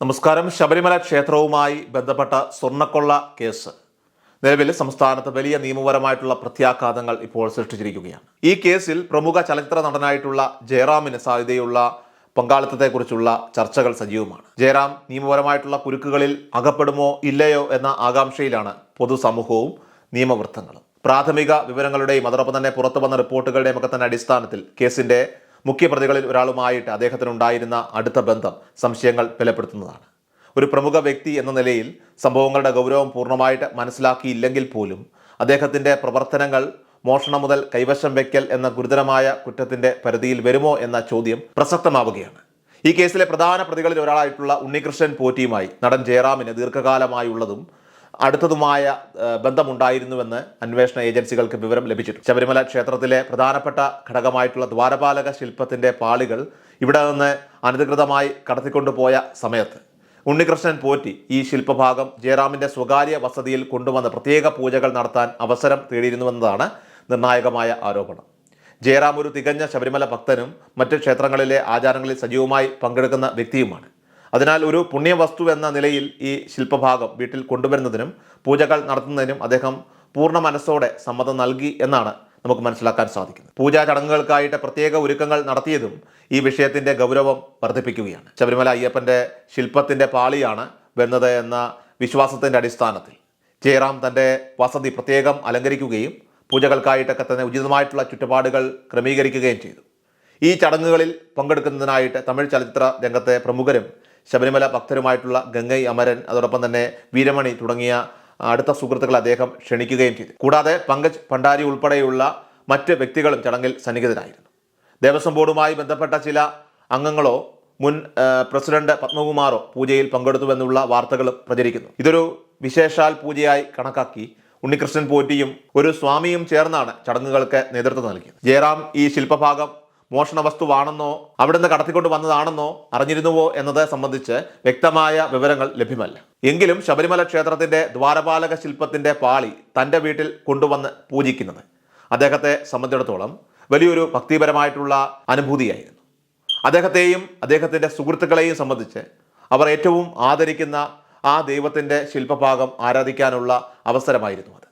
നമസ്കാരം. ശബരിമല ക്ഷേത്രവുമായി ബന്ധപ്പെട്ട സ്വർണ്ണക്കൊള്ള കേസ് നിലവിൽ സംസ്ഥാനത്ത് വലിയ നിയമപരമായിട്ടുള്ള പ്രത്യാഘാതങ്ങൾ ഇപ്പോൾ സൃഷ്ടിച്ചിരിക്കുകയാണ്. ഈ കേസിൽ പ്രമുഖ ചലച്ചിത്ര നടനായിട്ടുള്ള ജയറാമിന് സാധ്യതയുള്ള പങ്കാളിത്തത്തെക്കുറിച്ചുള്ള ചർച്ചകൾ സജീവമാണ്. ജയറാം നിയമപരമായിട്ടുള്ള കുരുക്കുകളിൽ അകപ്പെടുമോ ഇല്ലയോ എന്ന ആകാംക്ഷയിലാണ് പൊതുസമൂഹവും നിയമവൃത്തങ്ങളും. പ്രാഥമിക വിവരങ്ങളുടെയും അതോടൊപ്പം തന്നെ പുറത്തു വന്ന റിപ്പോർട്ടുകളുടെയും ഒക്കെ തന്നെ അടിസ്ഥാനത്തിൽ കേസിന്റെ മുഖ്യപ്രതികളിൽ ഒരാളുമായിട്ട് അദ്ദേഹത്തിനുണ്ടായിരുന്ന അടുത്ത ബന്ധം സംശയങ്ങൾ ബലപ്പെടുത്തുന്നതാണ്. ഒരു പ്രമുഖ വ്യക്തി എന്ന നിലയിൽ സംഭവങ്ങളുടെ ഗൗരവം പൂർണ്ണമായിട്ട് മനസ്സിലാക്കിയില്ലെങ്കിൽ പോലും അദ്ദേഹത്തിൻ്റെ പ്രവർത്തനങ്ങൾ മോഷണം മുതൽ കൈവശം വയ്ക്കൽ എന്ന ഗുരുതരമായ കുറ്റത്തിൻ്റെ പരിധിയിൽ വരുമോ എന്ന ചോദ്യം പ്രസക്തമാവുകയാണ്. ഈ കേസിലെ പ്രധാന പ്രതികളിൽ ഒരാളായിട്ടുള്ള ഉണ്ണികൃഷ്ണൻ പോറ്റിയുമായി നടൻ ജയറാമിന് ദീർഘകാലമായുള്ളതും അടുത്തതുമായ ബന്ധമുണ്ടായിരുന്നുവെന്ന് അന്വേഷണ ഏജൻസികൾക്ക് വിവരം ലഭിച്ചിട്ടുണ്ട്. ശബരിമല ക്ഷേത്രത്തിലെ പ്രധാനപ്പെട്ട ഘടകമായിട്ടുള്ള ദ്വാരപാലക ശില്പത്തിൻ്റെ പാളികൾ ഇവിടെ നിന്ന് അനധികൃതമായി കടത്തിക്കൊണ്ടുപോയ സമയത്ത് ഉണ്ണികൃഷ്ണൻ പോറ്റി ഈ ശില്പഭാഗം ജയറാമിൻ്റെ സ്വകാര്യ വസതിയിൽ കൊണ്ടുവന്ന് പ്രത്യേക പൂജകൾ നടത്താൻ അവസരം തേടിയിരുന്നുവെന്നതാണ് നിർണായകമായ ആരോപണം. ജയറാം ഒരു തികഞ്ഞ ശബരിമല ഭക്തനും മറ്റ് ക്ഷേത്രങ്ങളിലെ ആചാരങ്ങളിൽ സജീവമായി പങ്കെടുക്കുന്ന വ്യക്തിയുമാണ്. അതിനാൽ ഒരു പുണ്യവസ്തു എന്ന നിലയിൽ ഈ ശില്പഭാഗം വീട്ടിൽ കൊണ്ടുവരുന്നതിനും പൂജകൾ നടത്തുന്നതിനും അദ്ദേഹം പൂർണ്ണ മനസ്സോടെ സമ്മതം നൽകി എന്നാണ് നമുക്ക് മനസ്സിലാക്കാൻ സാധിക്കുന്നത്. പൂജാ ചടങ്ങുകൾക്കായിട്ട് പ്രത്യേക ഒരുക്കങ്ങൾ നടത്തിയതും ഈ വിഷയത്തിൻ്റെ ഗൗരവം വർദ്ധിപ്പിക്കുകയാണ്. ശബരിമല അയ്യപ്പൻ്റെ ശില്പത്തിൻ്റെ പാളിയാണ് വരുന്നത് എന്ന വിശ്വാസത്തിൻ്റെ അടിസ്ഥാനത്തിൽ ജയറാം തൻ്റെ വസതി പ്രത്യേകം അലങ്കരിക്കുകയും പൂജകൾക്കായിട്ടൊക്കെ തന്നെ ഉചിതമായിട്ടുള്ള ചുറ്റുപാടുകൾ ക്രമീകരിക്കുകയും ചെയ്തു. ഈ ചടങ്ങുകളിൽ പങ്കെടുക്കുന്നതിനായിട്ട് തമിഴ് ചലച്ചിത്ര രംഗത്തെ പ്രമുഖരും ശബരിമല ഭക്തരുമായിട്ടുള്ള ഗംഗൈ അമരൻ അതോടൊപ്പം തന്നെ വീരമണി തുടങ്ങിയ അടുത്ത സുഹൃത്തുക്കൾ അദ്ദേഹം ക്ഷണിക്കുകയും ചെയ്തു. കൂടാതെ പങ്കജ് ഭണ്ഡാരി ഉൾപ്പെടെയുള്ള മറ്റ് വ്യക്തികളും ചടങ്ങിൽ സന്നിഹിതരായിരുന്നു. ദേവസ്വം ബോർഡുമായി ബന്ധപ്പെട്ട ചില അംഗങ്ങളോ മുൻ പ്രസിഡന്റ് പത്മകുമാറോ പൂജയിൽ പങ്കെടുത്തുവെന്നുള്ള വാർത്തകൾ പ്രചരിക്കുന്നു. ഇതൊരു വിശേഷാൽ പൂജയായി കണക്കാക്കി ഉണ്ണികൃഷ്ണൻ പോറ്റിയും ഒരു സ്വാമിയും ചേർന്നാണ് ചടങ്ങുകൾക്ക് നേതൃത്വം നൽകിയത്. ജയറാം ഈ ശില്പഭാഗം മോഷണ വസ്തുവാണെന്നോ അവിടുന്ന് കടത്തിക്കൊണ്ട് വന്നതാണെന്നോ അറിഞ്ഞിരുന്നുവോ എന്നത് സംബന്ധിച്ച് വ്യക്തമായ വിവരങ്ങൾ ലഭ്യമല്ല. എങ്കിലും ശബരിമല ക്ഷേത്രത്തിന്റെ ദ്വാരപാലക ശില്പത്തിന്റെ പാളി തൻ്റെ വീട്ടിൽ കൊണ്ടുവന്ന് പൂജിക്കുന്നത് അദ്ദേഹത്തെ സംബന്ധിച്ചിടത്തോളം വലിയൊരു ഭക്തിപരമായിട്ടുള്ള അനുഭൂതിയായിരുന്നു. അദ്ദേഹത്തെയും അദ്ദേഹത്തിൻ്റെ സുഹൃത്തുക്കളെയും സംബന്ധിച്ച് അവർ ഏറ്റവും ആദരിക്കുന്ന ആ ദൈവത്തിൻ്റെ ശില്പഭാഗം ആരാധിക്കാനുള്ള അവസരമായിരുന്നു അത്.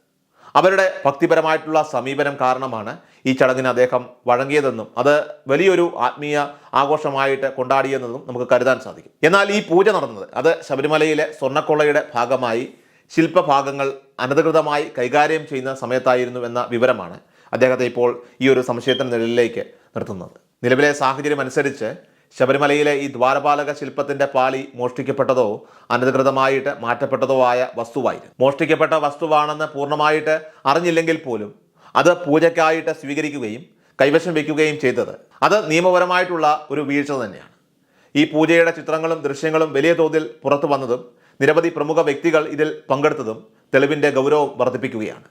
അവരുടെ ഭക്തിപരമായിട്ടുള്ള സമീപനം കാരണമാണ് ഈ ചടങ്ങിന് അദ്ദേഹം വഴങ്ങിയതെന്നും അത് വലിയൊരു ആത്മീയ ആഘോഷമായിട്ട് കൊണ്ടാടിയെന്നതും നമുക്ക് കരുതാൻ സാധിക്കും. എന്നാൽ ഈ പൂജ നടന്നത് അത് ശബരിമലയിലെ സ്വർണ്ണക്കൊള്ളയുടെ ഭാഗമായി ശില്പഭാഗങ്ങൾ അനധികൃതമായി കൈകാര്യം ചെയ്യുന്ന സമയത്തായിരുന്നു എന്ന വിവരമാണ് അദ്ദേഹത്തെ ഇപ്പോൾ ഈ ഒരു സംശയത്തിന് നിഴലിലേക്ക് നിർത്തുന്നത്. നിലവിലെ സാഹചര്യം അനുസരിച്ച് ശബരിമലയിലെ ഈ ദ്വാരപാലക ശില്പത്തിന്റെ പാളി മോഷ്ടിക്കപ്പെട്ടതോ അനധികൃതമായിട്ട് മാറ്റപ്പെട്ടതോ ആയ വസ്തുവായിരുന്നു. മോഷ്ടിക്കപ്പെട്ട വസ്തുവാണെന്ന് പൂർണ്ണമായിട്ട് അറിഞ്ഞില്ലെങ്കിൽ പോലും അത് പൂജയ്ക്കായിട്ട് സ്വീകരിക്കുകയും കൈവശം വയ്ക്കുകയും ചെയ്തത് അത് നിയമപരമായിട്ടുള്ള ഒരു വീഴ്ച തന്നെയാണ്. ഈ പൂജയുടെ ചിത്രങ്ങളും ദൃശ്യങ്ങളും വലിയ തോതിൽ പുറത്തു വന്നതും നിരവധി പ്രമുഖ വ്യക്തികൾ ഇതിൽ പങ്കെടുത്തതും തെളിവിൻ്റെ ഗൗരവം വർദ്ധിപ്പിക്കുകയാണ്.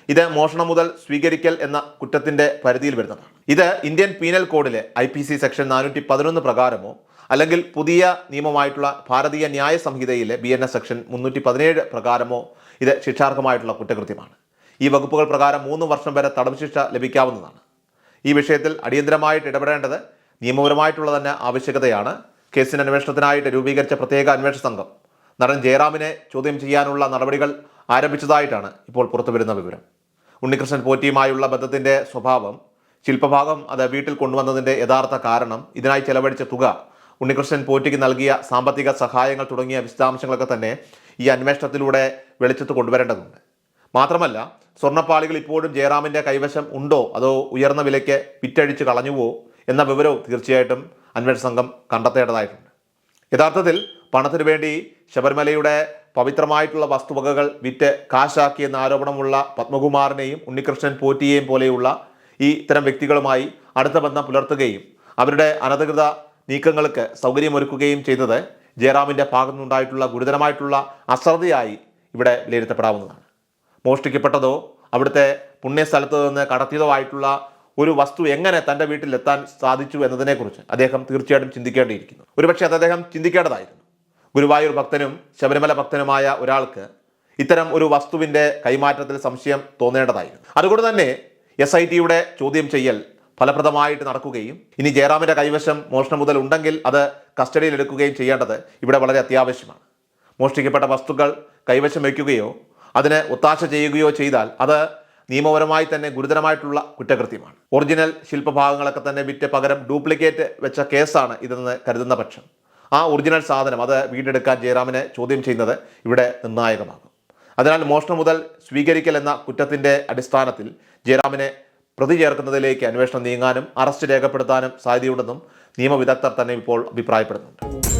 ഇത് മോഷണം മുതൽ സ്വീകരിക്കൽ എന്ന കുറ്റത്തിൻ്റെ പരിധിയിൽ വരുന്നതാണ്. ഇത് ഇന്ത്യൻ പീനൽ കോഡിലെ IPC സെക്ഷൻ 411 പ്രകാരമോ അല്ലെങ്കിൽ പുതിയ നിയമമായിട്ടുള്ള ഭാരതീയ ന്യായ സംഹിതയിലെ BNS സെക്ഷൻ 317 പ്രകാരമോ ഇത് ശിക്ഷാർഹമായിട്ടുള്ള കുറ്റകൃത്യമാണ്. ഈ വകുപ്പുകൾ പ്രകാരം 3 വർഷം വരെ തടവ് ശിക്ഷ ലഭിക്കാവുന്നതാണ്. ഈ വിഷയത്തിൽ അടിയന്തരമായിട്ട് ഇടപെടേണ്ടത് നിയമപരമായിട്ടുള്ള തന്നെ ആവശ്യകതയാണ്. കേസിൻ്റെ അന്വേഷണത്തിനായിട്ട് രൂപീകരിച്ച പ്രത്യേക അന്വേഷണ സംഘം നടൻ ജയറാമിനെ ചോദ്യം ചെയ്യാനുള്ള നടപടികൾ ആരംഭിച്ചതായിട്ടാണ് ഇപ്പോൾ പുറത്തുവരുന്ന വിവരം. ഉണ്ണികൃഷ്ണൻ പോറ്റിയുമായുള്ള ബന്ധത്തിൻ്റെ സ്വഭാവം, ശില്പഭാഗം അത് വീട്ടിൽ കൊണ്ടുവന്നതിൻ്റെ യഥാർത്ഥ കാരണം, ഇതിനായി ചെലവഴിച്ച തുക, ഉണ്ണികൃഷ്ണൻ പോറ്റിക്ക് നൽകിയ സാമ്പത്തിക സഹായങ്ങൾ തുടങ്ങിയ വിശദാംശങ്ങളൊക്കെ തന്നെ ഈ അന്വേഷണത്തിലൂടെ വെളിച്ചത്ത് കൊണ്ടുവരേണ്ടതുണ്ട്. മാത്രമല്ല സ്വർണ്ണപ്പാളികൾ ഇപ്പോഴും ജയറാമിൻ്റെ കൈവശം ഉണ്ടോ അതോ ഉയർന്ന വിലയ്ക്ക് വിറ്റഴിച്ച് കളഞ്ഞുവോ എന്ന വിവരവും തീർച്ചയായിട്ടും അന്വേഷണ സംഘം കണ്ടെത്തേണ്ടതായിട്ടുണ്ട്. യഥാർത്ഥത്തിൽ പണത്തിനു വേണ്ടി ശബരിമലയുടെ പവിത്രമായിട്ടുള്ള വസ്തുവകകൾ വിറ്റ് കാശാക്കിയെന്ന ആരോപണമുള്ള പത്മകുമാറിനെയും ഉണ്ണികൃഷ്ണൻ പോറ്റിയെയും പോലെയുള്ള ഈ ഇത്തരം വ്യക്തികളുമായി അടുത്ത ബന്ധം പുലർത്തുകയും അവരുടെ അനധികൃത നീക്കങ്ങൾക്ക് സൗകര്യമൊരുക്കുകയും ചെയ്തത് ജയറാമിൻ്റെ ഭാഗത്തുനിന്നുണ്ടായിട്ടുള്ള ഗുരുതരമായിട്ടുള്ള അശ്രദ്ധയായി ഇവിടെ വിലയിരുത്തപ്പെടാവുന്നതാണ്. മോഷ്ടിക്കപ്പെട്ടതോ അവിടുത്തെ പുണ്യസ്ഥലത്ത് നിന്ന് കടത്തിയതോ ആയിട്ടുള്ള ഒരു വസ്തു എങ്ങനെ തൻ്റെ വീട്ടിലെത്താൻ സാധിച്ചു എന്നതിനെക്കുറിച്ച് അദ്ദേഹം തീർച്ചയായിട്ടും ചിന്തിക്കേണ്ടിയിരിക്കുന്നു. ഒരുപക്ഷെ അത് അദ്ദേഹം ചിന്തിക്കേണ്ടതായിരുന്നു. ഗുരുവായൂർ ഭക്തനും ശബരിമല ഭക്തനുമായ ഒരാൾക്ക് ഇത്തരം ഒരു വസ്തുവിൻ്റെ കൈമാറ്റത്തിൽ സംശയം തോന്നേണ്ടതായിരുന്നു. അതുകൊണ്ട് തന്നെ SITയുടെ ചോദ്യം ചെയ്യൽ ഫലപ്രദമായിട്ട് നടക്കുകയും ഇനി ജയറാമിൻ്റെ കൈവശം മോഷണം മുതൽ ഉണ്ടെങ്കിൽ അത് കസ്റ്റഡിയിലെടുക്കുകയും ചെയ്യേണ്ടത് ഇവിടെ വളരെ അത്യാവശ്യമാണ്. മോഷ്ടിക്കപ്പെട്ട വസ്തുക്കൾ കൈവശം വയ്ക്കുകയോ അതിന് ഒത്താശ ചെയ്യുകയോ ചെയ്താൽ അത് നിയമപരമായി തന്നെ ഗുരുതരമായിട്ടുള്ള കുറ്റകൃത്യമാണ്. ഒറിജിനൽ ശില്പഭാഗങ്ങളൊക്കെ തന്നെ വിറ്റ് പകരം ഡ്യൂപ്ലിക്കേറ്റ് വെച്ച കേസാണ് ഇതെന്ന് കരുതുന്ന പക്ഷം ആ ഒറിജിനൽ സാധനം അത് വീണ്ടെടുക്കാൻ ജയറാമിനെ ചോദ്യം ചെയ്യുന്നത് ഇവിടെ നിർണായകമാകും. അതിനാൽ മോഷണം മുതൽ സ്വീകരിക്കൽ എന്ന കുറ്റത്തിൻ്റെ അടിസ്ഥാനത്തിൽ ജയറാമിനെ പ്രതി ചേർക്കുന്നതിലേക്ക് അന്വേഷണം നീങ്ങാനും അറസ്റ്റ് രേഖപ്പെടുത്താനും സാധ്യതയുണ്ടെന്നും നിയമവിദഗ്ധർ തന്നെ ഇപ്പോൾ അഭിപ്രായപ്പെടുന്നുണ്ട്.